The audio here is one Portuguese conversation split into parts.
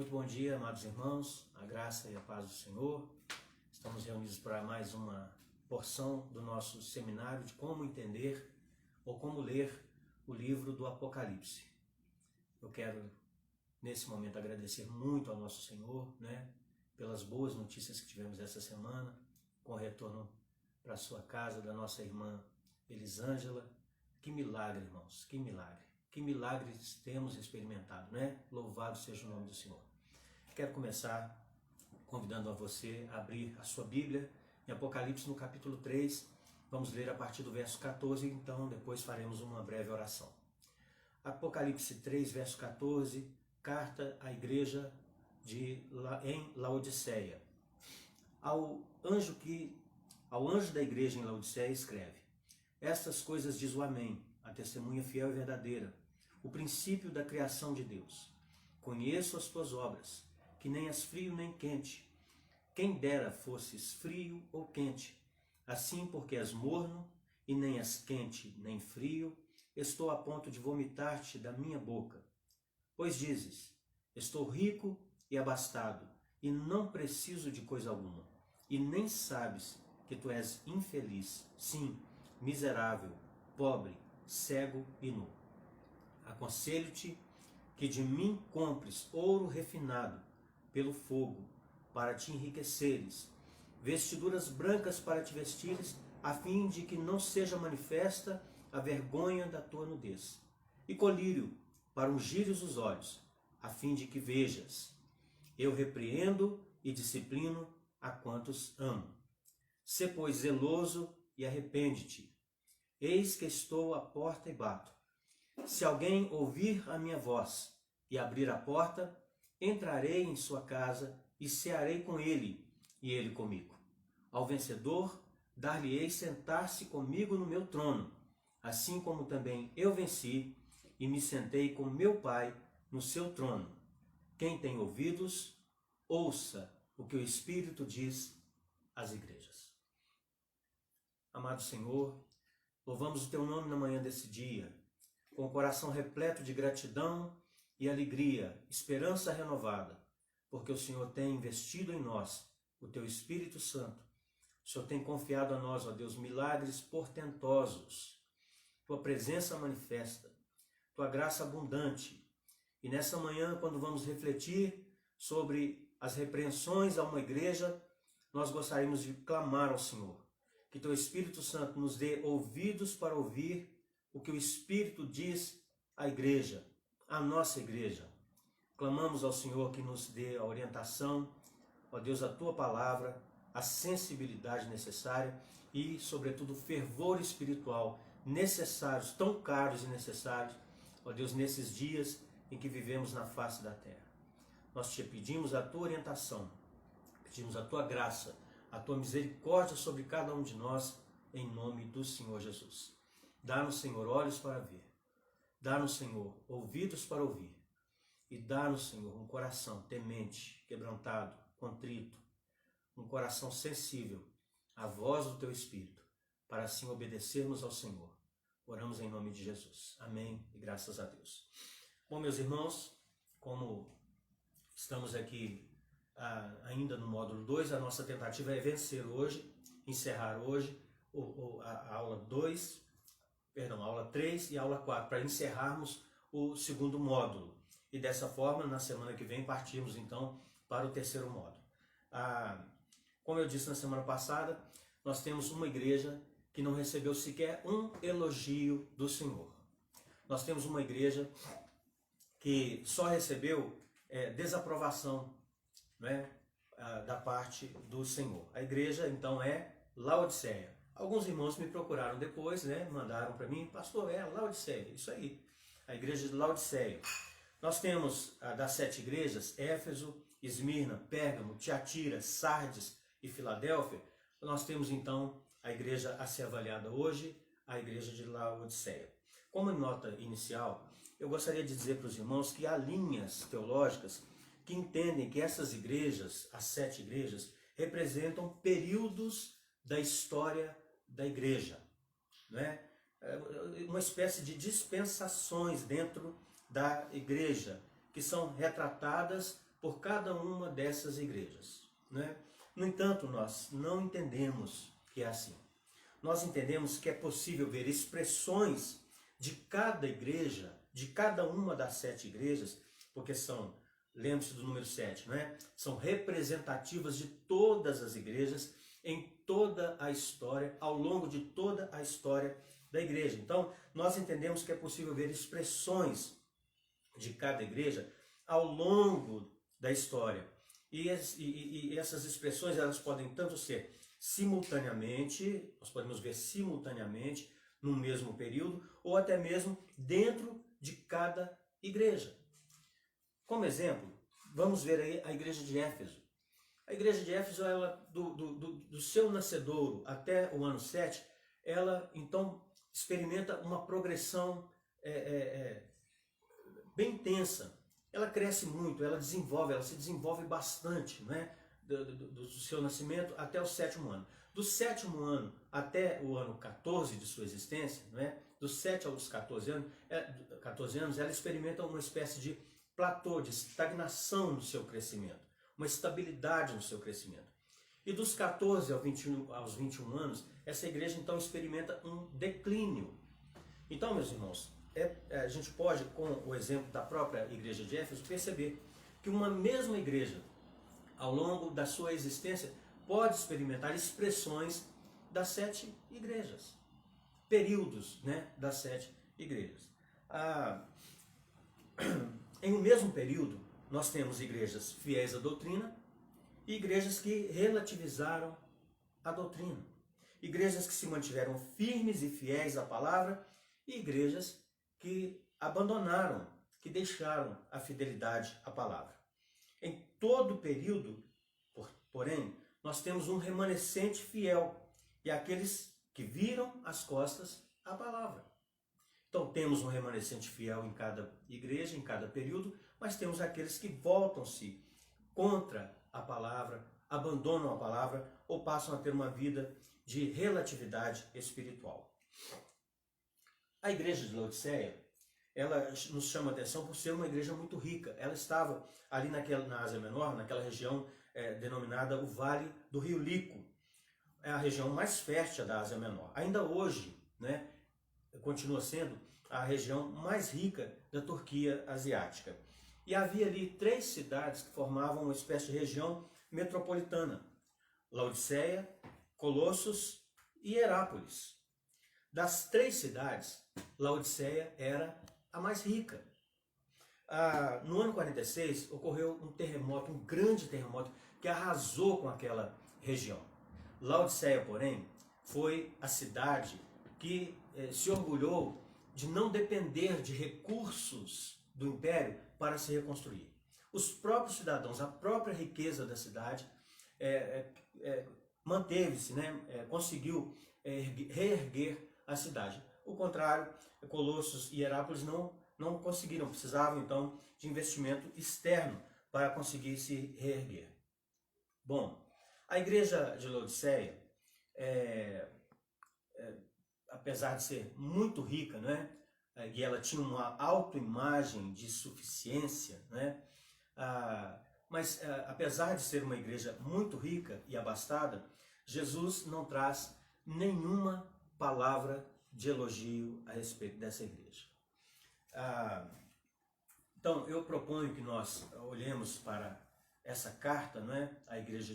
Muito bom dia, amados irmãos, a graça e a paz do Senhor. Estamos reunidos para mais uma porção do nosso seminário de como entender ou como ler o livro do Apocalipse. Eu quero, nesse momento, agradecer muito ao nosso Senhor, pelas boas notícias que tivemos essa semana, com o retorno para a sua casa da nossa irmã Elisângela. Que milagre, irmãos, que milagre. Que milagres temos experimentado, Louvado seja o nome do Senhor. Quero começar convidando a você a abrir a sua Bíblia em Apocalipse no capítulo 3. Vamos ler a partir do verso 14, então depois faremos uma breve oração. Apocalipse 3, verso 14, carta à igreja em Laodiceia. Ao anjo da igreja em Laodiceia escreve: Estas coisas diz o Amém, a testemunha fiel e verdadeira, o princípio da criação de Deus. Conheço as tuas obras, que nem és frio nem quente. Quem dera fosses frio ou quente. Assim, porque és morno, e nem és quente nem frio, estou a ponto de vomitar-te da minha boca. Pois dizes: estou rico e abastado, e não preciso de coisa alguma. E nem sabes que tu és infeliz, sim, miserável, pobre, cego e nu. Aconselho-te que de mim compres ouro refinado pelo fogo, para te enriqueceres, vestiduras brancas para te vestires, a fim de que não seja manifesta a vergonha da tua nudez, e colírio para ungires os olhos, a fim de que vejas. Eu repreendo e disciplino a quantos amo. Sê, pois, zeloso e arrepende-te. Eis que estou à porta e bato. Se alguém ouvir a minha voz e abrir a porta, entrarei em sua casa e cearei com ele, e ele comigo. Ao vencedor, dar-lhe-ei sentar-se comigo no meu trono, assim como também eu venci e me sentei com meu Pai no seu trono. Quem tem ouvidos, ouça o que o Espírito diz às igrejas. Amado Senhor, louvamos o teu nome na manhã desse dia, com o coração repleto de gratidão e alegria, esperança renovada, porque o Senhor tem investido em nós o teu Espírito Santo. O Senhor tem confiado a nós, ó Deus, milagres portentosos, tua presença manifesta, tua graça abundante. E nessa manhã, quando vamos refletir sobre as repreensões a uma igreja, nós gostaríamos de clamar ao Senhor, que teu Espírito Santo nos dê ouvidos para ouvir o que o Espírito diz à igreja, à nossa igreja. Clamamos ao Senhor que nos dê a orientação, ó Deus, a tua palavra, a sensibilidade necessária e, sobretudo, o fervor espiritual necessários, tão caros e necessários, ó Deus, nesses dias em que vivemos na face da terra. Nós te pedimos a tua orientação, pedimos a tua graça, a tua misericórdia sobre cada um de nós, em nome do Senhor Jesus. Dá-nos, Senhor, olhos para ver, dá-nos, Senhor, ouvidos para ouvir, e dá-nos, Senhor, um coração temente, quebrantado, contrito, um coração sensível à voz do teu Espírito, para assim obedecermos ao Senhor. Oramos em nome de Jesus. Amém e graças a Deus. Bom, meus irmãos, como estamos aqui ainda no módulo 2, a nossa tentativa é vencer hoje, encerrar hoje a aula 3 e a aula 4, para encerrarmos o segundo módulo. E dessa forma, na semana que vem, partimos então para o terceiro módulo. Como eu disse na semana passada, nós temos uma igreja que não recebeu sequer um elogio do Senhor. Nós temos uma igreja que só recebeu desaprovação, da parte do Senhor. A igreja, então, é Laodiceia. Alguns irmãos me procuraram depois, mandaram para mim: pastor, Laodiceia, isso aí, a igreja de Laodiceia. Nós temos das 7 igrejas, Éfeso, Esmirna, Pérgamo, Tiatira, Sardes e Filadélfia. Nós temos então a igreja a ser avaliada hoje, a igreja de Laodiceia. Como nota inicial, eu gostaria de dizer para os irmãos que há linhas teológicas que entendem que essas igrejas, as 7 igrejas, representam períodos da história da igreja, uma espécie de dispensações dentro da igreja, que são retratadas por cada uma dessas igrejas, né? No entanto, nós não entendemos que é assim. Nós entendemos que é possível ver expressões de cada igreja, de cada uma das 7 igrejas, porque são, lembre-se do número 7, não é? São representativas de todas as igrejas em toda a história, ao longo de toda a história da igreja. Então, nós entendemos que é possível ver expressões de cada igreja ao longo da história. E essas expressões, elas podem tanto ser simultaneamente, nós podemos ver simultaneamente no mesmo período, ou até mesmo dentro de cada igreja. Como exemplo, vamos ver aí a igreja de Éfeso. A igreja de Éfeso, ela, do seu nascedouro até o ano 7, ela então experimenta uma progressão bem intensa. Ela cresce muito, ela se desenvolve bastante, não é? Do seu nascimento até o 7º ano. Do 7º ano até o ano 14 de sua existência, não é? Dos 7 aos 14 anos, ela experimenta uma espécie de platô, de estagnação no seu crescimento, uma estabilidade no seu crescimento. E dos 14 aos 21 anos, essa igreja então experimenta um declínio. Então, meus irmãos, a gente pode, com o exemplo da própria igreja de Éfeso, perceber que uma mesma igreja, ao longo da sua existência, pode experimentar expressões das 7 igrejas, períodos, né, das 7 igrejas. Em um mesmo período, nós temos igrejas fiéis à doutrina e igrejas que relativizaram a doutrina, igrejas que se mantiveram firmes e fiéis à palavra e igrejas que abandonaram, que deixaram a fidelidade à palavra. Em todo o período, porém, nós temos um remanescente fiel e aqueles que viram as costas à palavra. Então temos um remanescente fiel em cada igreja, em cada período, mas temos aqueles que voltam-se contra a palavra, abandonam a palavra ou passam a ter uma vida de relatividade espiritual. A igreja de Laodiceia, ela nos chama a atenção por ser uma igreja muito rica. Ela estava ali na Ásia Menor, naquela região denominada o Vale do Rio Lico. É a região mais fértil da Ásia Menor. Ainda hoje, né, continua sendo a região mais rica da Turquia asiática. E havia ali 3 cidades que formavam uma espécie de região metropolitana: Laodiceia, Colossos e Herápolis. Das 3 cidades, Laodiceia era a mais rica. No ano 46, ocorreu um terremoto, um grande terremoto, que arrasou com aquela região. Laodiceia, porém, foi a cidade que se orgulhou de não depender de recursos do império para se reconstruir. Os próprios cidadãos, a própria riqueza da cidade manteve-se, né? Conseguiu reerguer a cidade. O contrário, Colossos e Herápolis não conseguiram, precisavam então de investimento externo para conseguir se reerguer. Bom, a igreja de Laodiceia, apesar de ser muito rica, né, e ela tinha uma autoimagem de suficiência, né, mas apesar de ser uma igreja muito rica e abastada, Jesus não traz nenhuma palavra de elogio a respeito dessa igreja. Então, eu proponho que nós olhemos para essa carta, não é, à igreja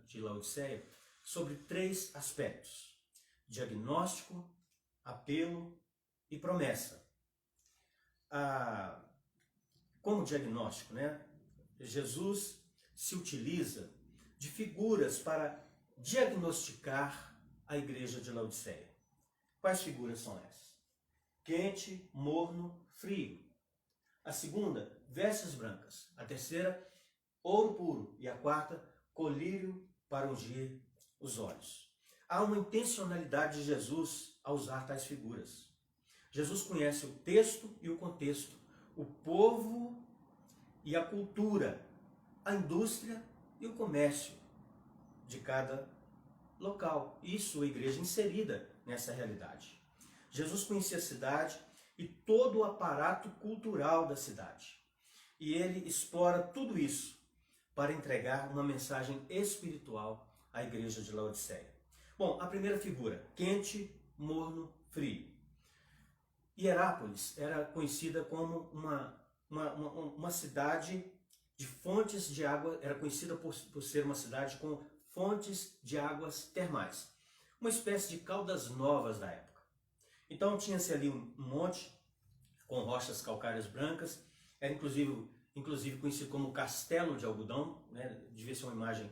de Laodiceia, sobre 3 aspectos: diagnóstico, apelo e promessa. Como diagnóstico, né, Jesus se utiliza de figuras para diagnosticar a igreja de Laodiceia. Quais figuras são essas? Quente, morno, frio. A segunda, vestes brancas. A terceira, ouro puro. E a quarta, colírio para ungir os olhos. Há uma intencionalidade de Jesus a usar tais figuras. Jesus conhece o texto e o contexto, o povo e a cultura, a indústria e o comércio de cada local. E sua igreja inserida nessa realidade. Jesus conhecia a cidade e todo o aparato cultural da cidade. E ele explora tudo isso para entregar uma mensagem espiritual à igreja de Laodiceia. Bom, a primeira figura, quente, morno, frio. Hierápolis era conhecida como uma cidade de fontes de água, era conhecida por ser uma cidade com fontes de águas termais. Uma espécie de Caldas Novas da época. Então tinha-se ali um monte com rochas calcárias brancas, era inclusive conhecido como Castelo de Algodão, né? Devia ser uma imagem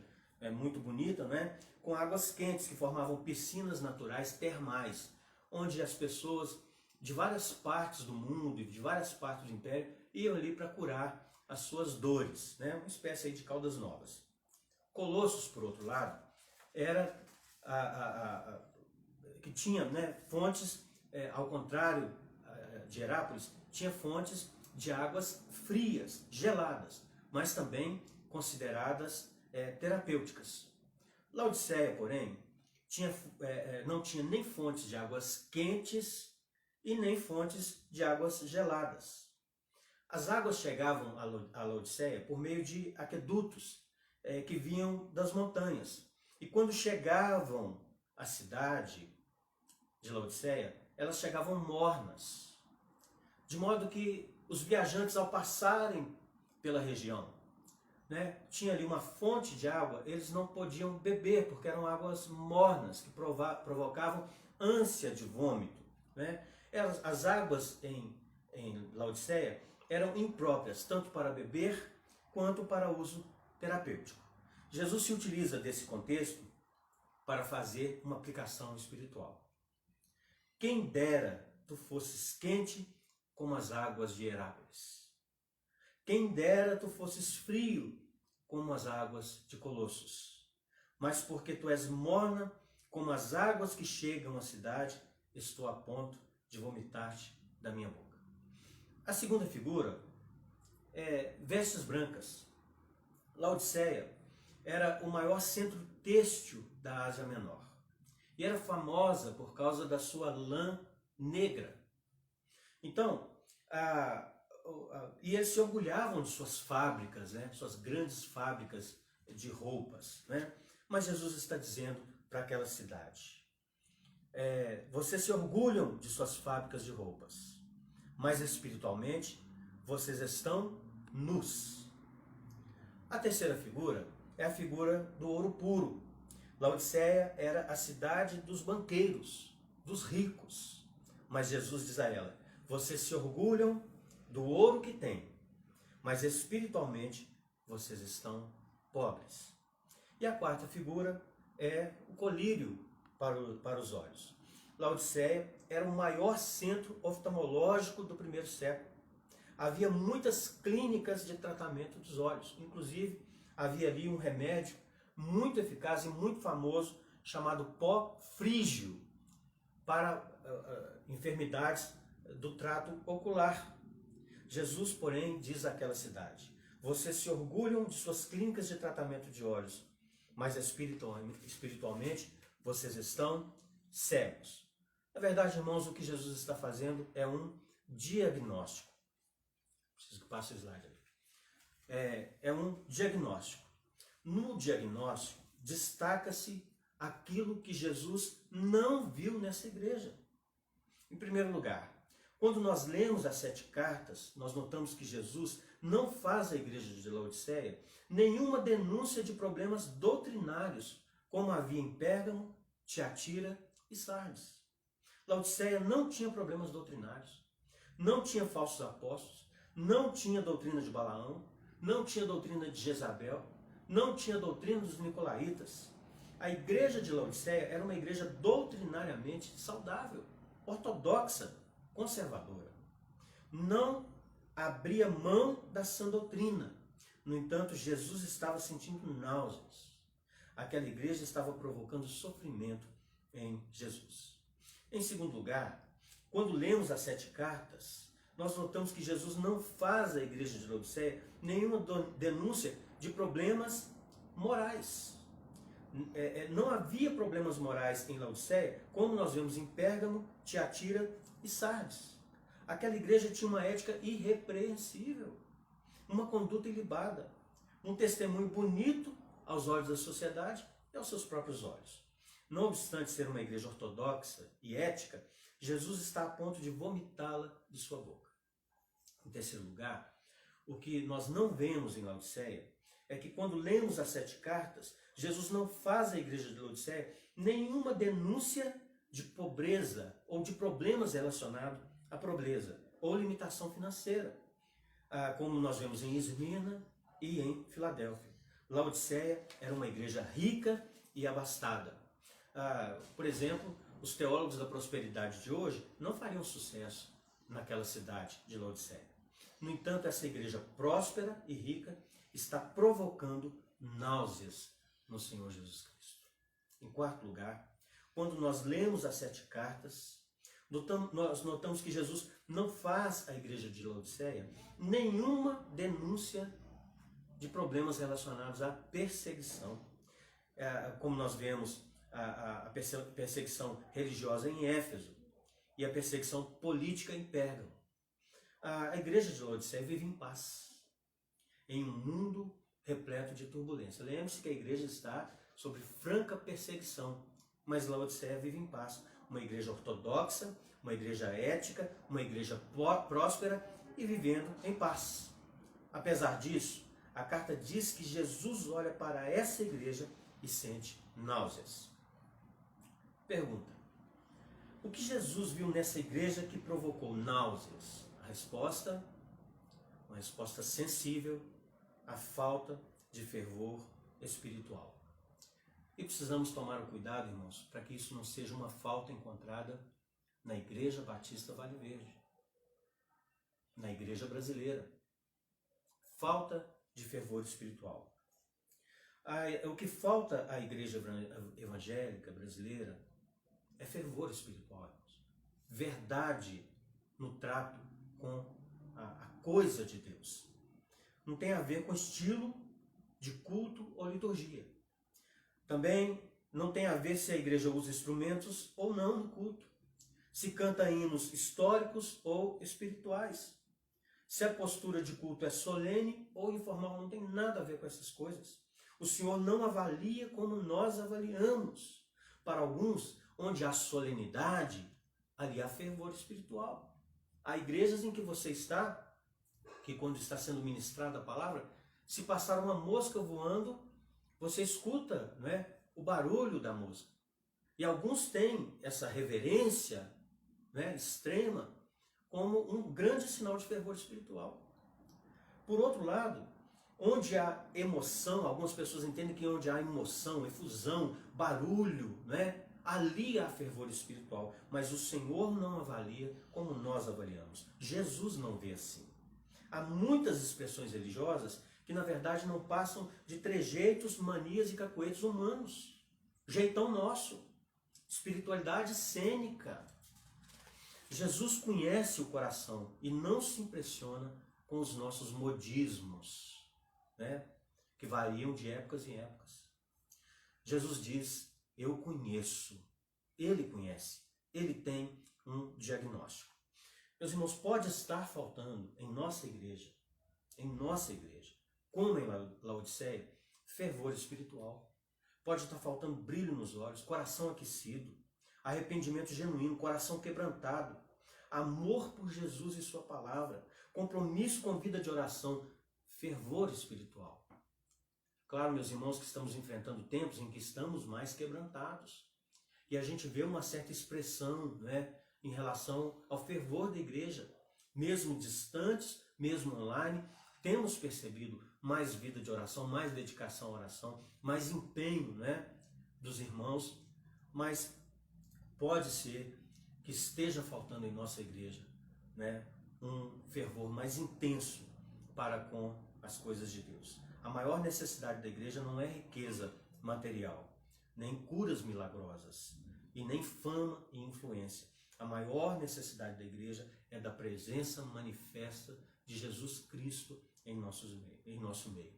muito bonita, né? Com águas quentes que formavam piscinas naturais termais, onde as pessoas de várias partes do mundo e de várias partes do império iam ali para curar as suas dores, né? Uma espécie aí de Caldas Novas. Colossos, por outro lado, era que tinha, né, fontes, ao contrário de Hierápolis, tinha fontes de águas frias, geladas, mas também consideradas terapêuticas. Laodiceia, porém, não tinha nem fontes de águas quentes e nem fontes de águas geladas. As águas chegavam a Laodiceia por meio de aquedutos que vinham das montanhas. E quando chegavam à cidade de Laodiceia, elas chegavam mornas. De modo que os viajantes, ao passarem pela região, né, tinha ali uma fonte de água, eles não podiam beber, porque eram águas mornas, que provocavam ânsia de vômito. Né? As águas em Laodiceia eram impróprias, tanto para beber quanto para uso terapêutico. Jesus se utiliza desse contexto para fazer uma aplicação espiritual. Quem dera tu fosses quente como as águas de Hierápolis. Quem dera tu fosses frio como as águas de Colossos. Mas porque tu és morna como as águas que chegam à cidade, estou a ponto de vomitar-te da minha boca. A segunda figura é vestes brancas. Laodiceia era o maior centro têxtil da Ásia Menor. E era famosa por causa da sua lã negra. Então, e eles se orgulhavam de suas fábricas, né? Suas grandes fábricas de roupas. Né? Mas Jesus está dizendo para aquela cidade, vocês se orgulham de suas fábricas de roupas, mas espiritualmente vocês estão nus. A terceira figura é a figura do ouro puro. Laodiceia era a cidade dos banqueiros, dos ricos. Mas Jesus diz a ela, vocês se orgulham do ouro que têm, mas espiritualmente vocês estão pobres. E a quarta figura é o colírio para os olhos. Laodiceia era o maior centro oftalmológico do primeiro século. Havia muitas clínicas de tratamento dos olhos. Inclusive, havia ali um remédio muito eficaz e muito famoso chamado pó frígio para enfermidades do trato ocular. Jesus, porém, diz àquela cidade, vocês se orgulham de suas clínicas de tratamento de olhos, mas espiritualmente vocês estão cegos. Na verdade, irmãos, o que Jesus está fazendo é um diagnóstico. Preciso que passe o slide ali. É um diagnóstico. No diagnóstico, destaca-se aquilo que Jesus não viu nessa igreja. Em primeiro lugar, quando nós lemos as 7 cartas, nós notamos que Jesus não faz à igreja de Laodiceia nenhuma denúncia de problemas doutrinários, como havia em Pérgamo, Tiatira e Sardes. Laodiceia não tinha problemas doutrinários, não tinha falsos apóstolos, não tinha doutrina de Balaão, não tinha doutrina de Jezabel, não tinha doutrina dos nicolaítas. A igreja de Laodiceia era uma igreja doutrinariamente saudável, ortodoxa, conservadora. Não abria mão da sã doutrina. No entanto, Jesus estava sentindo náuseas. Aquela igreja estava provocando sofrimento em Jesus. Em segundo lugar, quando lemos as 7 cartas, nós notamos que Jesus não faz à igreja de Laodiceia nenhuma denúncia de problemas morais. Não havia problemas morais em Laodiceia, como nós vemos em Pérgamo, Tiatira e Sardes. Aquela igreja tinha uma ética irrepreensível. uma conduta ilibada, um testemunho bonito aos olhos da sociedade e aos seus próprios olhos. Não obstante ser uma igreja ortodoxa e ética, Jesus está a ponto de vomitá-la de sua boca. Em terceiro lugar, o que nós não vemos em Laodiceia é que quando lemos as 7 cartas, Jesus não faz à igreja de Laodiceia nenhuma denúncia de pobreza ou de problemas relacionados à pobreza ou limitação financeira, como nós vemos em Esmirna e em Filadélfia. Laodiceia era uma igreja rica e abastada. Por exemplo, os teólogos da prosperidade de hoje não fariam sucesso naquela cidade de Laodiceia. No entanto, essa igreja próspera e rica está provocando náuseas no Senhor Jesus Cristo. Em quarto lugar, quando nós lemos as 7 cartas, nós notamos que Jesus não faz à igreja de Laodiceia nenhuma denúncia de problemas relacionados à perseguição. Como nós vemos a perseguição religiosa em Éfeso e a perseguição política em Pérgamo. A igreja de Laodiceia vive em paz, em um mundo repleto de turbulência. Lembre-se que a igreja está sob franca perseguição, mas Laodiceia vive em paz. Uma igreja ortodoxa, uma igreja ética, uma igreja próspera e vivendo em paz. Apesar disso, a carta diz que Jesus olha para essa igreja e sente náuseas. Pergunta: o que Jesus viu nessa igreja que provocou náuseas? A resposta, uma resposta sensível à falta de fervor espiritual. E precisamos tomar o cuidado, irmãos, para que isso não seja uma falta encontrada na Igreja Batista Vale Verde, na igreja brasileira. Falta de fervor espiritual. O que falta à igreja evangélica brasileira é fervor espiritual, irmãos. Verdade no trato com a coisa de Deus. Não tem a ver com estilo de culto ou liturgia. Também não tem a ver se a igreja usa instrumentos ou não no culto. Se canta hinos históricos ou espirituais. Se a postura de culto é solene ou informal, não tem nada a ver com essas coisas. O Senhor não avalia como nós avaliamos. Para alguns, onde há solenidade, ali há fervor espiritual. Há igrejas em que você está, que quando está sendo ministrada a palavra, se passar uma mosca voando, você escuta, não é, o barulho da mosca. E alguns têm essa reverência, né, extrema, como um grande sinal de fervor espiritual. Por outro lado, onde há emoção, algumas pessoas entendem que onde há emoção, efusão, barulho, né, ali há fervor espiritual. Mas o Senhor não avalia como nós avaliamos. Jesus não vê assim. Há muitas expressões religiosas que na verdade não passam de trejeitos, manias e cacoetes humanos. Jeitão nosso. Espiritualidade cênica. Jesus conhece o coração e não se impressiona com os nossos modismos, né, que variam de épocas em épocas. Jesus diz: eu conheço, ele conhece, ele tem um diagnóstico. Meus irmãos, pode estar faltando em nossa igreja, como em Laodiceia, fervor espiritual. Pode estar faltando brilho nos olhos, coração aquecido, arrependimento genuíno, coração quebrantado, amor por Jesus e sua palavra, compromisso com vida de oração, fervor espiritual. Claro, meus irmãos, que estamos enfrentando tempos em que estamos mais quebrantados. E a gente vê uma certa expressão, né, em relação ao fervor da igreja. Mesmo distantes, mesmo online, temos percebido mais vida de oração, mais dedicação à oração, mais empenho, né, dos irmãos. Mas pode ser que esteja faltando em nossa igreja, né, um fervor mais intenso para com as coisas de Deus. A maior necessidade da igreja não é riqueza material, nem curas milagrosas, e nem fama e influência. A maior necessidade da igreja é da presença manifesta de Jesus Cristo em nosso meio.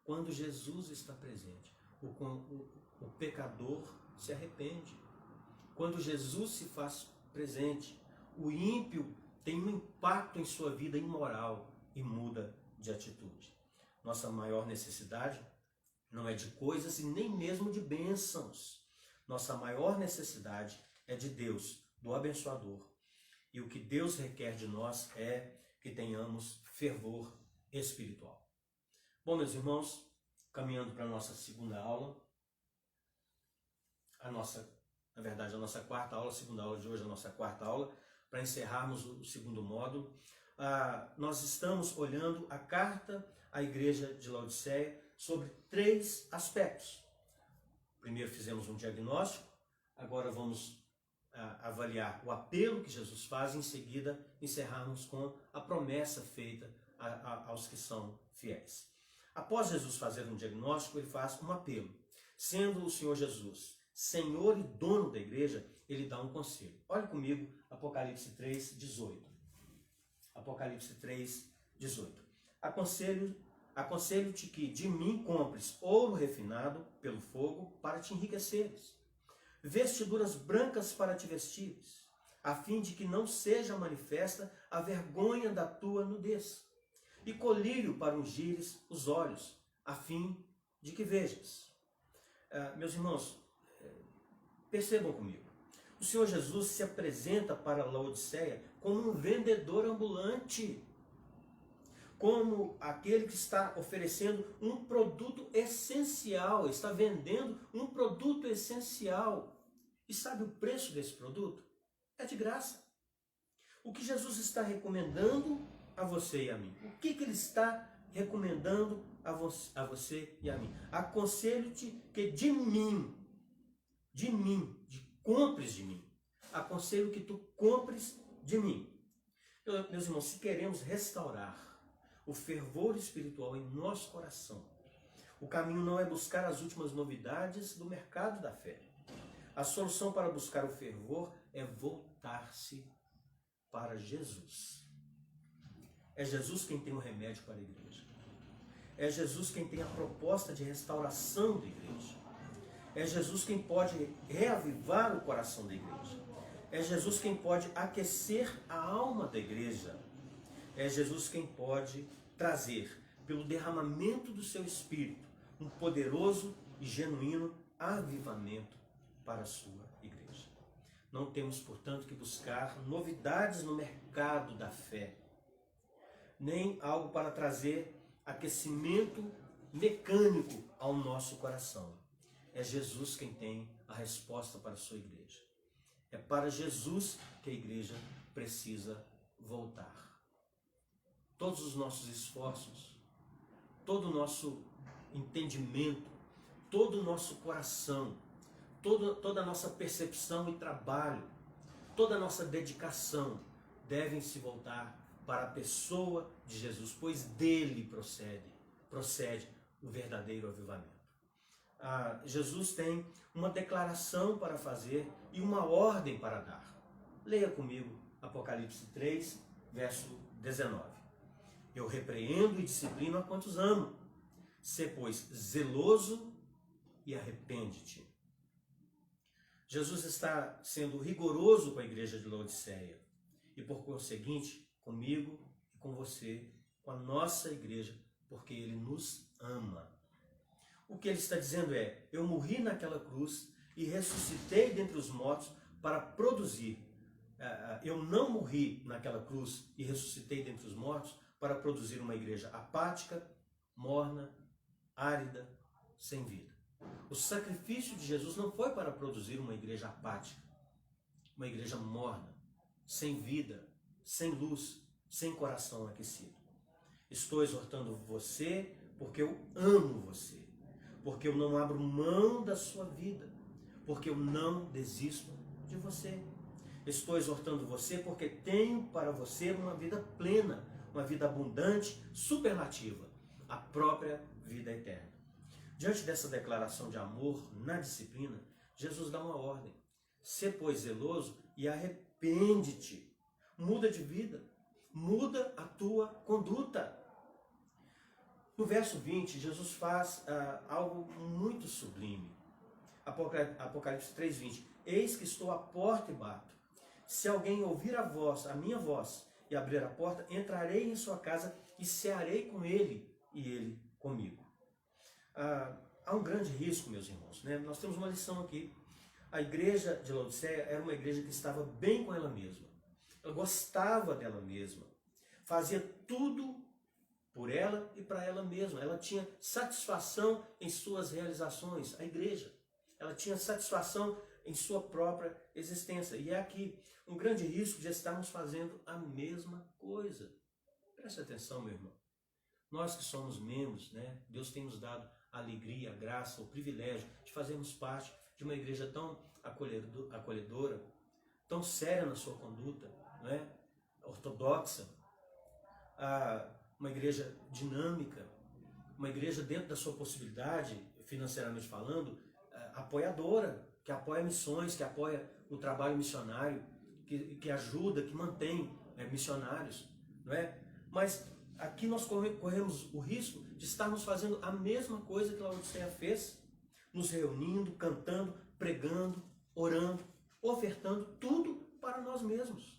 Quando Jesus está presente, o pecador se arrepende. Quando Jesus se faz presente, o ímpio tem um impacto em sua vida imoral e muda de atitude. Nossa maior necessidade não é de coisas e nem mesmo de bênçãos. Nossa maior necessidade é de Deus, do abençoador. E o que Deus requer de nós é que tenhamos fervor espiritual. Bom, meus irmãos, caminhando para a nossa segunda aula, a nossa quarta aula, a segunda aula de hoje, a nossa quarta aula, para encerrarmos o segundo módulo, nós estamos olhando a carta à igreja de Laodiceia sobre 3 aspectos. Primeiro fizemos um diagnóstico, agora vamos avaliar o apelo que Jesus faz e em seguida encerrarmos com a promessa feita aos que são fiéis. Após Jesus fazer um diagnóstico, ele faz um apelo. Sendo o Senhor Jesus Senhor e dono da igreja, ele dá um conselho. Olhe comigo, Apocalipse 3, 18. Apocalipse 3, 18. Aconselho-te que de mim compres ouro refinado pelo fogo para te enriqueceres, vestiduras brancas para te vestires, a fim de que não seja manifesta a vergonha da tua nudez, e colírio para ungires os olhos, a fim de que vejas. Meus irmãos, percebam comigo. O Senhor Jesus se apresenta para Laodiceia como um vendedor ambulante, como aquele que está oferecendo um produto essencial, está vendendo um produto essencial. E sabe o preço desse produto? É de graça. O que Jesus está recomendando a você e a mim? O que ele está recomendando a você e a mim? Aconselho-te que de mim, compres de mim. Aconselho que tu compres de mim. Meus irmãos, se queremos restaurar o fervor espiritual em nosso coração, o caminho não é buscar as últimas novidades do mercado da fé. A solução para buscar o fervor é voltar-se para Jesus. É Jesus quem tem o remédio para a igreja. É Jesus quem tem a proposta de restauração da igreja. É Jesus quem pode reavivar o coração da igreja. É Jesus quem pode aquecer a alma da igreja. É Jesus quem pode trazer, pelo derramamento do seu Espírito, um poderoso e genuíno avivamento para a sua igreja. Não temos, portanto, que buscar novidades no mercado da fé, nem algo para trazer aquecimento mecânico ao nosso coração. É Jesus quem tem a resposta para a sua igreja. É para Jesus que a igreja precisa voltar. Todos os nossos esforços, todo o nosso entendimento, todo o nosso coração, toda a nossa percepção e trabalho, toda a nossa dedicação devem se voltar para a pessoa de Jesus, pois dele procede o verdadeiro avivamento. Jesus tem uma declaração para fazer e uma ordem para dar. Leia comigo Apocalipse 3, verso 19. Eu repreendo e disciplino a quantos amo. Sê, pois, zeloso e arrepende-te. Jesus está sendo rigoroso com a igreja de Laodiceia e, por conseguinte, comigo e com você, com a nossa igreja, porque ele nos ama. O que ele está dizendo é: eu morri naquela cruz e ressuscitei dentre os mortos para produzir. Eu não morri naquela cruz e ressuscitei dentre os mortos para produzir uma igreja apática, morna, árida, sem vida. O sacrifício de Jesus não foi para produzir uma igreja apática, uma igreja morna, sem vida, sem luz, sem coração aquecido. Estou exortando você porque eu amo você, porque eu não abro mão da sua vida, porque eu não desisto de você. Estou exortando você porque tenho para você uma vida plena, uma vida abundante, superlativa, a própria vida eterna. Diante dessa declaração de amor na disciplina, Jesus dá uma ordem: sê, pois, zeloso e arrepende-te. Muda de vida, muda a tua conduta. No verso 20, Jesus faz algo muito sublime. Apocalipse 3:20. Eis que estou à porta e bato. Se alguém ouvir a minha voz, e abrir a porta, entrarei em sua casa e cearei com ele e ele comigo. Há um grande risco, meus irmãos, né? Nós temos uma lição aqui. A igreja de Laodiceia era uma igreja que estava bem com ela mesma. Ela gostava dela mesma. Fazia tudo por ela e para ela mesma. Ela tinha satisfação em suas realizações. A igreja, ela tinha satisfação em sua própria existência. E é aqui um grande risco de estarmos fazendo a mesma coisa. Preste atenção, meu irmão. Nós que somos membros, né? Deus tem nos dado a alegria, a graça, o privilégio de fazermos parte de uma igreja tão acolhedora, tão séria na sua conduta, né? Ortodoxa, uma igreja dinâmica, uma igreja dentro da sua possibilidade, financeiramente falando, apoiadora, que apoia missões, que apoia o trabalho missionário, que ajuda, que mantém missionários, não é? Mas aqui nós corremos o risco de estarmos fazendo a mesma coisa que Laodiceia fez, nos reunindo, cantando, pregando, orando, ofertando tudo para nós mesmos.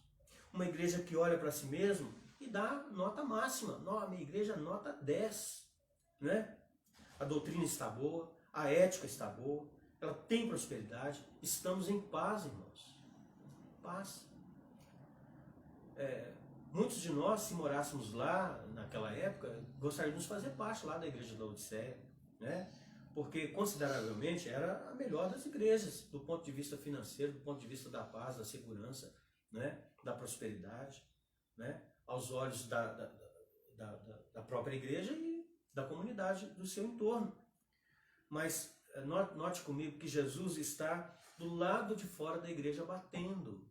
Uma igreja que olha para si mesma e dá nota máxima. A minha igreja nota 10. Né? A doutrina está boa, a ética está boa, ela tem prosperidade, estamos em paz, irmãos. Paz. Muitos de nós, se morássemos lá naquela época, gostaríamos de fazer parte lá da igreja de Laodiceia, né? Porque consideravelmente era a melhor das igrejas, do ponto de vista financeiro, do ponto de vista da paz, da segurança, né? Da prosperidade, né? Aos olhos da própria igreja e da comunidade do seu entorno. Mas note comigo que Jesus está do lado de fora da igreja batendo.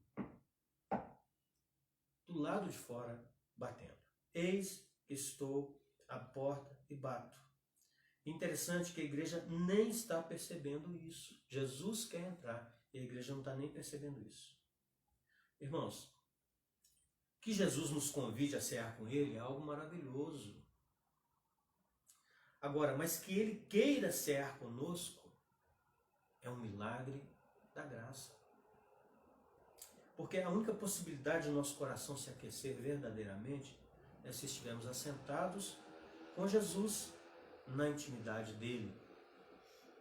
Do lado de fora batendo. Eis, estou à porta e bato. Interessante que a igreja nem está percebendo isso. Jesus quer entrar e a igreja não está nem percebendo isso. Irmãos, que Jesus nos convide a cear com Ele é algo maravilhoso. Agora, mas que Ele queira cear conosco é um milagre da graça. Porque a única possibilidade de nosso coração se aquecer verdadeiramente é se estivermos assentados com Jesus na intimidade dele.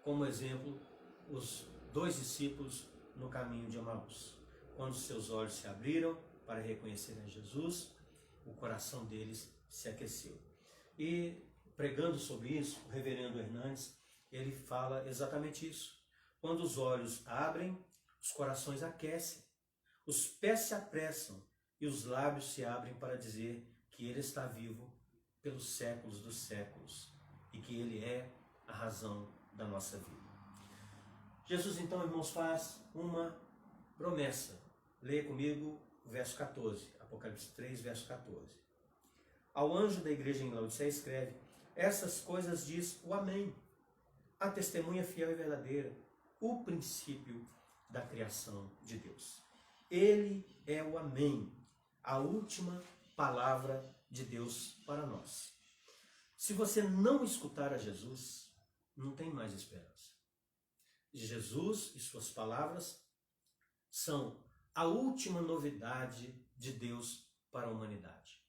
Como exemplo, os 2 discípulos no caminho de Emaús. Quando seus olhos se abriram para reconhecerem Jesus, o coração deles se aqueceu. E pregando sobre isso, o reverendo Hernandes, ele fala exatamente isso. Quando os olhos abrem, os corações aquecem. Os pés se apressam e os lábios se abrem para dizer que Ele está vivo pelos séculos dos séculos e que Ele é a razão da nossa vida. Jesus, então, irmãos, faz uma promessa. Leia comigo o verso 14, Apocalipse 3, verso 14. Ao anjo da igreja em Laodiceia escreve: essas coisas diz o Amém, a testemunha fiel e verdadeira, o princípio da criação de Deus. Ele é o Amém, a última palavra de Deus para nós. Se você não escutar a Jesus, não tem mais esperança. Jesus e suas palavras são a última novidade de Deus para a humanidade.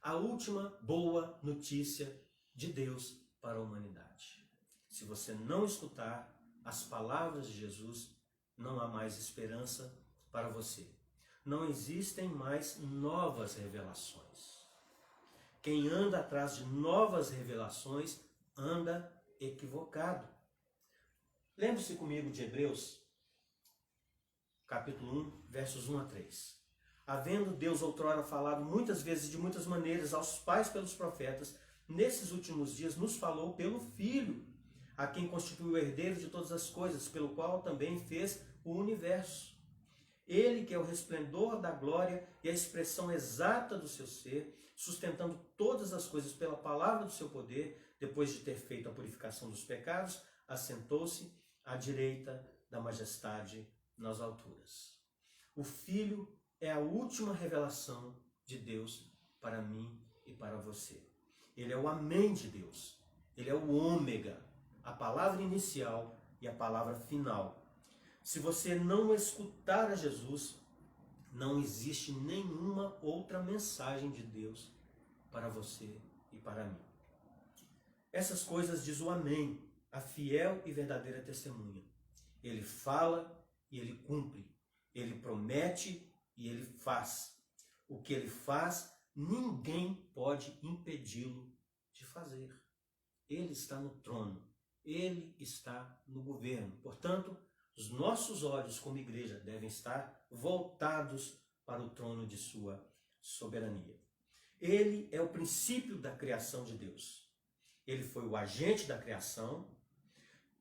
A última boa notícia de Deus para a humanidade. Se você não escutar as palavras de Jesus, não há mais esperança para você. Não existem mais novas revelações. Quem anda atrás de novas revelações anda equivocado. Lembre-se comigo de Hebreus, capítulo 1, versos 1 a 3. Havendo Deus outrora falado muitas vezes de muitas maneiras aos pais pelos profetas, nesses últimos dias nos falou pelo Filho, a quem constituiu o herdeiro de todas as coisas, pelo qual também fez o universo. Ele que é o resplendor da glória e a expressão exata do seu ser, sustentando todas as coisas pela palavra do seu poder, depois de ter feito a purificação dos pecados, assentou-se à direita da majestade nas alturas. O Filho é a última revelação de Deus para mim e para você. Ele é o Amém de Deus. Ele é o Ômega, a palavra inicial e a palavra final. Se você não escutar a Jesus, Não existe nenhuma outra mensagem de Deus para você e para mim. Essas coisas diz o Amém, a fiel e verdadeira testemunha. Ele fala e ele cumpre. Ele promete e ele faz. O que ele faz, ninguém pode impedi-lo de fazer. Ele está no trono. Ele está no governo. Portanto, os nossos olhos como igreja devem estar voltados para o trono de sua soberania. Ele é o princípio da criação de Deus. Ele foi o agente da criação.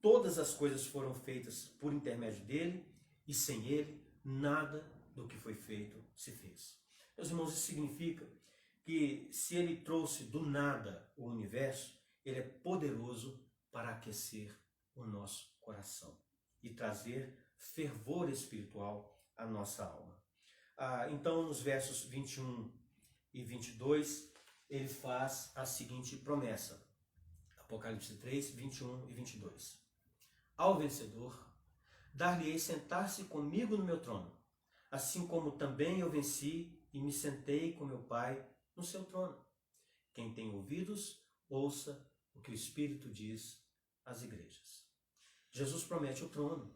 Todas as coisas foram feitas por intermédio dele e sem ele, nada do que foi feito se fez. Meus irmãos, isso significa que se ele trouxe do nada o universo, ele é poderoso para aquecer o nosso coração e trazer fervor espiritual à nossa alma. Então, nos versos 21 e 22, ele faz a seguinte promessa. Apocalipse 3, 21 e 22. Ao vencedor, dar-lhe-ei sentar-se comigo no meu trono, assim como também eu venci e me sentei com meu Pai no seu trono. Quem tem ouvidos, ouça o que o Espírito diz às igrejas. Jesus promete o trono.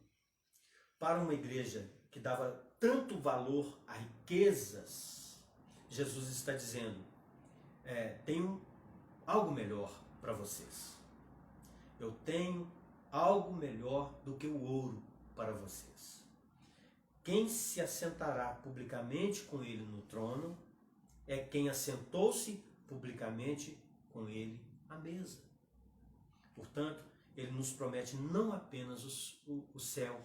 Para uma igreja que dava tanto valor a riquezas, Jesus está dizendo, tenho algo melhor para vocês. Eu tenho algo melhor do que o ouro para vocês. Quem se assentará publicamente com ele no trono é quem assentou-se publicamente com ele à mesa. Portanto, ele nos promete não apenas o céu,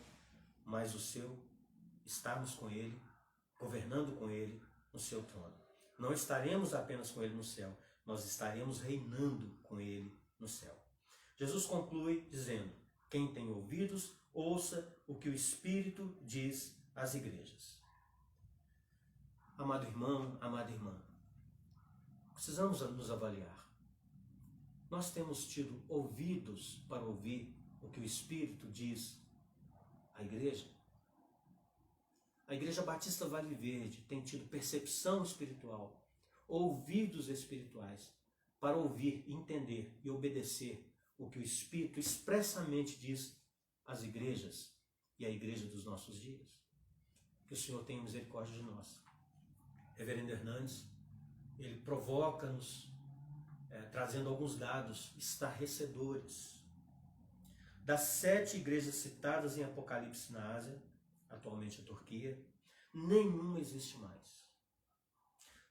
mas o seu estarmos com ele, governando com ele no seu trono. Não estaremos apenas com ele no céu, nós estaremos reinando com ele no céu. Jesus conclui dizendo, quem tem ouvidos, ouça o que o Espírito diz às igrejas. Amado irmão, amada irmã, precisamos nos avaliar. Nós temos tido ouvidos para ouvir o que o Espírito diz à igreja? A Igreja Batista Vale Verde tem tido percepção espiritual, ouvidos espirituais, para ouvir, entender e obedecer o que o Espírito expressamente diz às igrejas e à igreja dos nossos dias. Que o Senhor tenha misericórdia de nós. Reverendo Hernandes, ele provoca-nos, trazendo alguns dados estarrecedores. Das 7 igrejas citadas em Apocalipse na Ásia, atualmente a Turquia, nenhuma existe mais.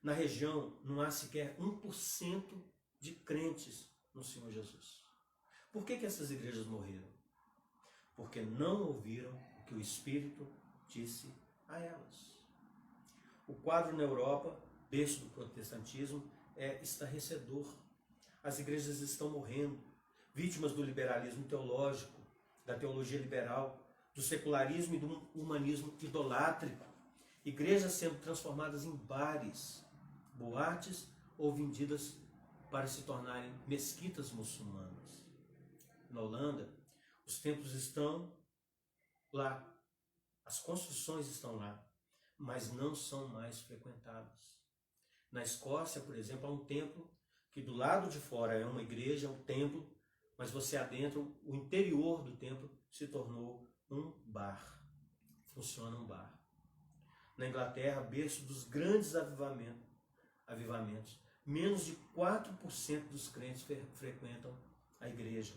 Na região não há sequer 1% de crentes no Senhor Jesus. Por que essas igrejas morreram? Porque não ouviram o que o Espírito disse a elas. O quadro na Europa, berço do protestantismo, é estarrecedor. As igrejas estão morrendo, vítimas do liberalismo teológico, da teologia liberal, do secularismo e do humanismo idolátrico. Igrejas sendo transformadas em bares, boates ou vendidas para se tornarem mesquitas muçulmanas. Na Holanda, os templos estão lá, as construções estão lá, mas não são mais frequentadas. Na Escócia, por exemplo, há um templo que do lado de fora é uma igreja, é um templo, mas você adentra, o interior do templo se tornou um bar. Funciona um bar. Na Inglaterra, berço dos grandes avivamentos, menos de 4% dos crentes frequentam a igreja.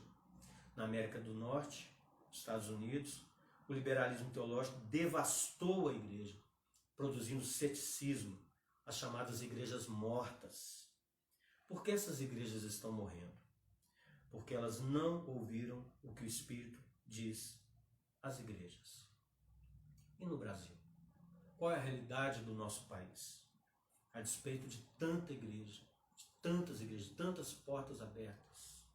Na América do Norte, Estados Unidos, o liberalismo teológico devastou a igreja, produzindo ceticismo, as chamadas igrejas mortas. Por que essas igrejas estão morrendo? Porque elas não ouviram o que o Espírito diz às igrejas. E no Brasil? Qual é a realidade do nosso país? A despeito de tanta igreja, de tantas igrejas, tantas portas abertas,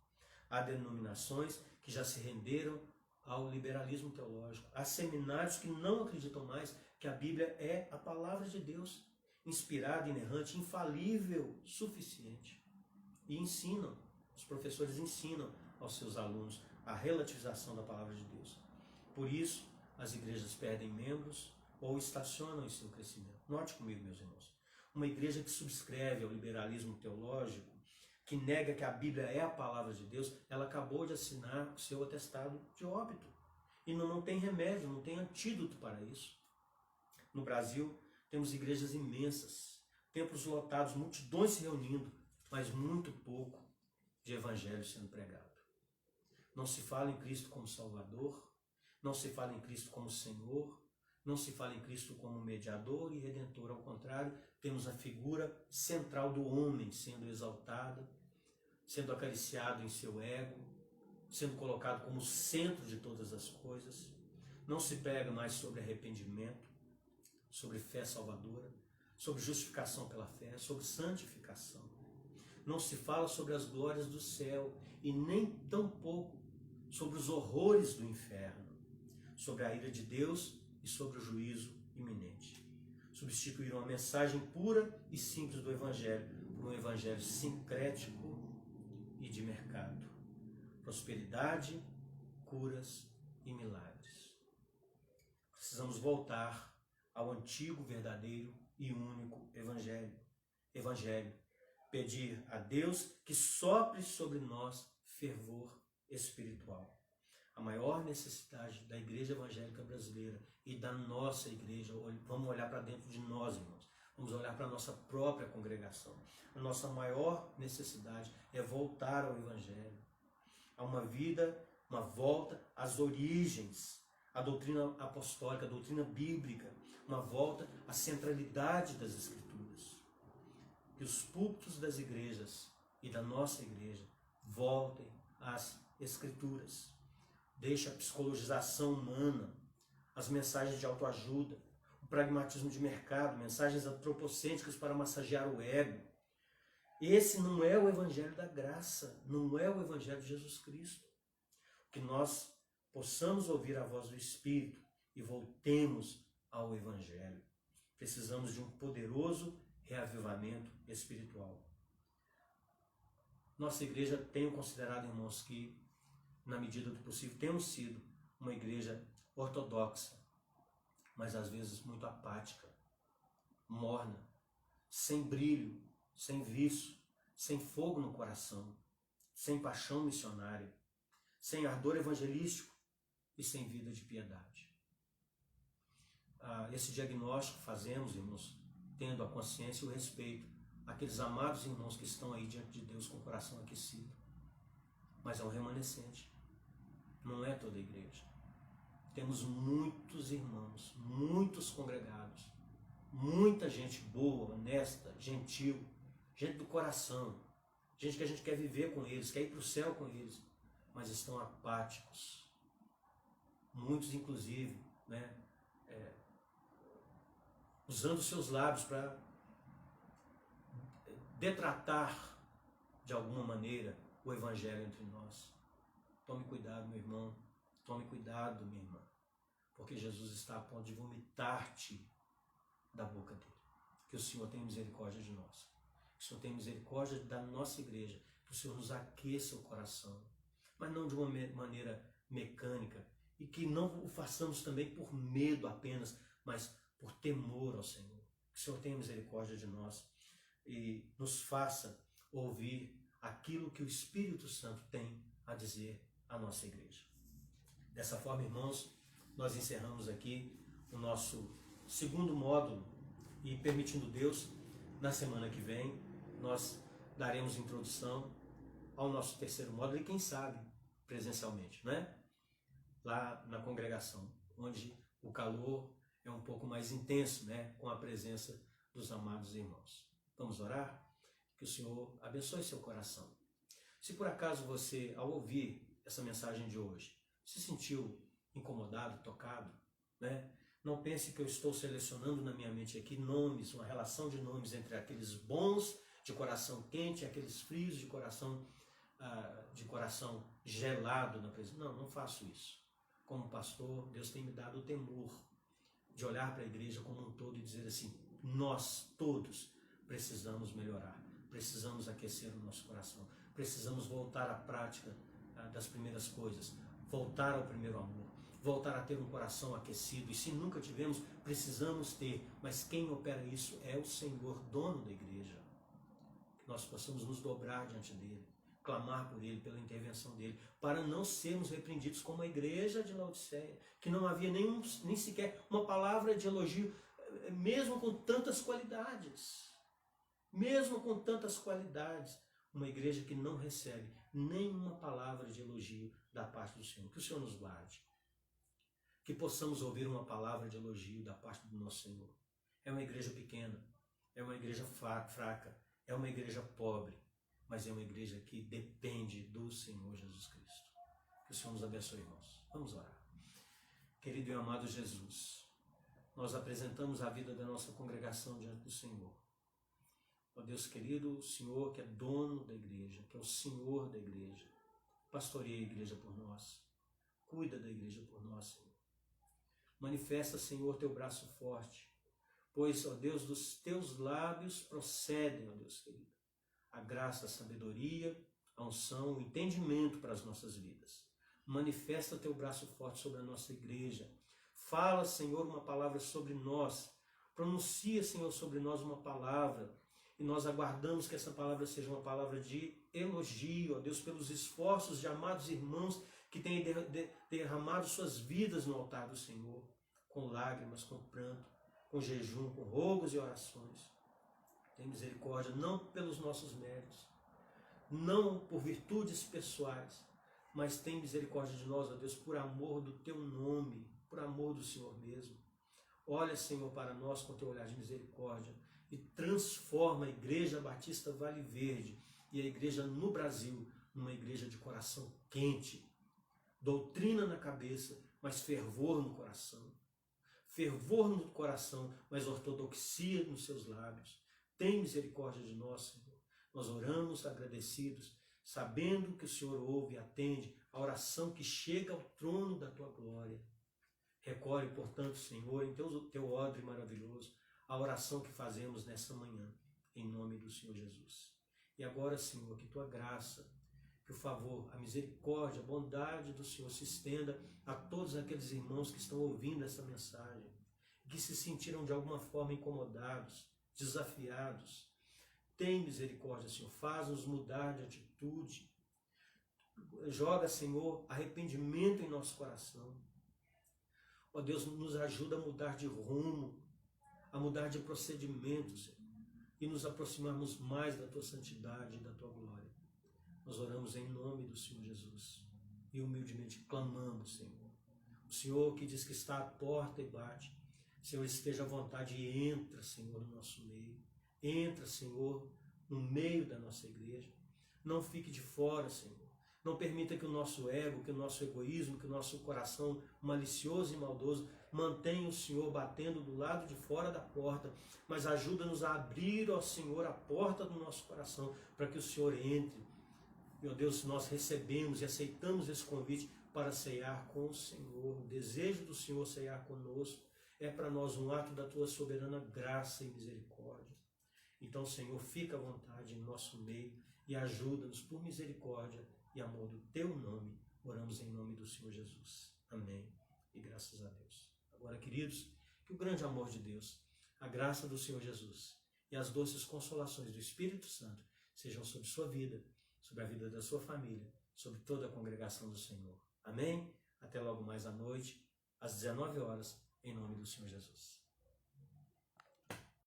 há denominações que já se renderam ao liberalismo teológico, há seminários que não acreditam mais que a Bíblia é a palavra de Deus, inspirada, inerrante, infalível, suficiente. E ensinam, os professores ensinam aos seus alunos a relativização da palavra de Deus. Por isso, as igrejas perdem membros, ou estacionam em seu crescimento. Note comigo, meus irmãos. Uma igreja que subscreve ao liberalismo teológico, que nega que a Bíblia é a palavra de Deus, ela acabou de assinar o seu atestado de óbito. E não tem remédio, não tem antídoto para isso. No Brasil, temos igrejas imensas, templos lotados, multidões se reunindo, mas muito pouco de evangelho sendo pregado. Não se fala em Cristo como Salvador, não se fala em Cristo como Senhor, não se fala em Cristo como mediador e redentor. Ao contrário, temos a figura central do homem sendo exaltada, sendo acariciado em seu ego, sendo colocado como centro de todas as coisas. Não se prega mais sobre arrependimento, sobre fé salvadora, sobre justificação pela fé, sobre santificação. Não se fala sobre as glórias do céu e nem tampouco sobre os horrores do inferno, sobre a ira de Deus e sobre o juízo iminente. Substituíram a mensagem pura e simples do Evangelho por um Evangelho sincrético e de mercado. Prosperidade, curas e milagres. Precisamos voltar ao antigo, verdadeiro e único Evangelho. Pedir a Deus que sopre sobre nós fervor espiritual. A maior necessidade da igreja evangélica brasileira e da nossa igreja, vamos olhar para dentro de nós, irmãos. Vamos olhar para a nossa própria congregação. A nossa maior necessidade é voltar ao Evangelho. A uma volta às origens, à doutrina apostólica, à doutrina bíblica, uma volta à centralidade das Escrituras. Que os púlpitos das igrejas e da nossa igreja voltem às Escrituras. Deixe a psicologização humana, as mensagens de autoajuda, o pragmatismo de mercado, mensagens antropocêntricas para massagear o ego. Esse não é o Evangelho da graça, não é o Evangelho de Jesus Cristo. Que nós possamos ouvir a voz do Espírito e voltemos ao Evangelho. Precisamos de um poderoso reavivamento espiritual. Nossa igreja tem considerado, irmãos, que, na medida do possível, temos sido uma igreja ortodoxa, mas às vezes muito apática, morna, sem brilho, sem vício, sem fogo no coração, sem paixão missionária, sem ardor evangelístico e sem vida de piedade. Esse diagnóstico fazemos, irmãos, tendo a consciência e o respeito àqueles amados irmãos que estão aí diante de Deus com o coração aquecido. Mas é um remanescente, não é toda a igreja. Temos muitos irmãos, muitos congregados, muita gente boa, honesta, gentil, gente do coração, gente que a gente quer viver com eles, quer ir para o céu com eles, mas estão apáticos. Muitos, inclusive, usando seus lábios para detratar de alguma maneira o Evangelho entre nós. Tome cuidado, meu irmão, tome cuidado, minha irmã, porque Jesus está a ponto de vomitar-te da boca dele. Que o Senhor tenha misericórdia de nós, que o Senhor tenha misericórdia da nossa igreja, que o Senhor nos aqueça o coração, mas não de uma maneira mecânica, e que não o façamos também por medo apenas, mas por temor ao Senhor. Que o Senhor tenha misericórdia de nós e nos faça ouvir aquilo que o Espírito Santo tem a dizer à nossa igreja. Dessa forma, irmãos, nós encerramos aqui o nosso segundo módulo e, permitindo Deus, na semana que vem nós daremos introdução ao nosso terceiro módulo e, quem sabe, presencialmente, lá na congregação, onde o calor é um pouco mais intenso, com a presença dos amados irmãos. Vamos orar? Que o Senhor abençoe seu coração. Se por acaso você, ao ouvir essa mensagem de hoje, se sentiu incomodado, tocado, não pense que eu estou selecionando na minha mente aqui nomes, uma relação de nomes entre aqueles bons de coração quente e aqueles frios de coração gelado na presença. Não faço isso. Como pastor, Deus tem me dado o temor de olhar para a igreja como um todo e dizer assim: nós todos precisamos melhorar, precisamos aquecer o nosso coração, precisamos voltar à prática das primeiras coisas, voltar ao primeiro amor, voltar a ter um coração aquecido. E se nunca tivemos, precisamos ter. Mas quem opera isso é o Senhor, dono da igreja. Que nós possamos nos dobrar diante dele, clamar por ele, pela intervenção dele, para não sermos repreendidos como a igreja de Laodiceia, que não havia nem sequer uma palavra de elogio, mesmo com tantas qualidades. Mesmo com tantas qualidades, uma igreja que não recebe nenhuma palavra de elogio da parte do Senhor. Que o Senhor nos guarde. Que possamos ouvir uma palavra de elogio da parte do nosso Senhor. É uma igreja pequena, é uma igreja fraca, é uma igreja pobre, mas é uma igreja que depende do Senhor Jesus Cristo. Que o Senhor nos abençoe, irmãos. Vamos orar. Querido e amado Jesus, nós apresentamos a vida da nossa congregação diante do Senhor. Ó Deus querido, o Senhor que é dono da igreja, que é o Senhor da igreja, pastoreia a igreja por nós, cuida da igreja por nós, Senhor. Manifesta, Senhor, teu braço forte, pois, ó Deus, dos teus lábios procedem, ó Deus querido, a graça, a sabedoria, a unção, o entendimento para as nossas vidas. Manifesta teu braço forte sobre a nossa igreja. Fala, Senhor, uma palavra sobre nós. Pronuncia, Senhor, sobre nós uma palavra. E nós aguardamos que essa palavra seja uma palavra de elogio, ó Deus, pelos esforços de amados irmãos que têm derramado suas vidas no altar do Senhor, com lágrimas, com pranto, com jejum, com rogos e orações. Tem misericórdia, não pelos nossos méritos, não por virtudes pessoais, mas tem misericórdia de nós, ó Deus, por amor do teu nome, por amor do Senhor mesmo. Olha, Senhor, para nós com teu olhar de misericórdia e transforma a Igreja Batista Vale Verde e a igreja no Brasil numa igreja de coração quente, doutrina na cabeça, mas fervor no coração. Fervor no coração, mas ortodoxia nos seus lábios. Tem misericórdia de nós, Senhor. Nós oramos agradecidos, sabendo que o Senhor ouve e atende a oração que chega ao trono da tua glória. Recolhe, portanto, Senhor, em teu odre maravilhoso, a oração que fazemos nessa manhã, em nome do Senhor Jesus. E agora, Senhor, que tua graça, que o favor, a misericórdia, a bondade do Senhor se estenda a todos aqueles irmãos que estão ouvindo essa mensagem, que se sentiram de alguma forma incomodados, desafiados. Tem misericórdia, Senhor, faz-nos mudar de atitude. Joga, Senhor, arrependimento em nosso coração. Ó Deus, nos ajuda a mudar de rumo, a mudar de procedimentos, Senhor, e nos aproximarmos mais da tua santidade e da tua glória. Nós oramos em nome do Senhor Jesus e humildemente clamamos, Senhor. O Senhor que diz que está à porta e bate, Senhor, esteja à vontade e entra, Senhor, no nosso meio. Entra, Senhor, no meio da nossa igreja. Não fique de fora, Senhor. Não permita que o nosso ego, que o nosso egoísmo, que o nosso coração malicioso e maldoso mantenha o Senhor batendo do lado de fora da porta, mas ajuda-nos a abrir, ó Senhor, a porta do nosso coração para que o Senhor entre. Meu Deus, nós recebemos e aceitamos esse convite para ceiar com o Senhor. O desejo do Senhor ceiar conosco é para nós um ato da tua soberana graça e misericórdia. Então, Senhor, fica à vontade em nosso meio e ajuda-nos por misericórdia e amor do teu nome. Oramos em nome do Senhor Jesus. Amém. E graças a Deus. Agora, queridos, que o grande amor de Deus, a graça do Senhor Jesus e as doces consolações do Espírito Santo sejam sobre sua vida, sobre a vida da sua família, sobre toda a congregação do Senhor. Amém? Até logo mais à noite, às 19 horas, em nome do Senhor Jesus.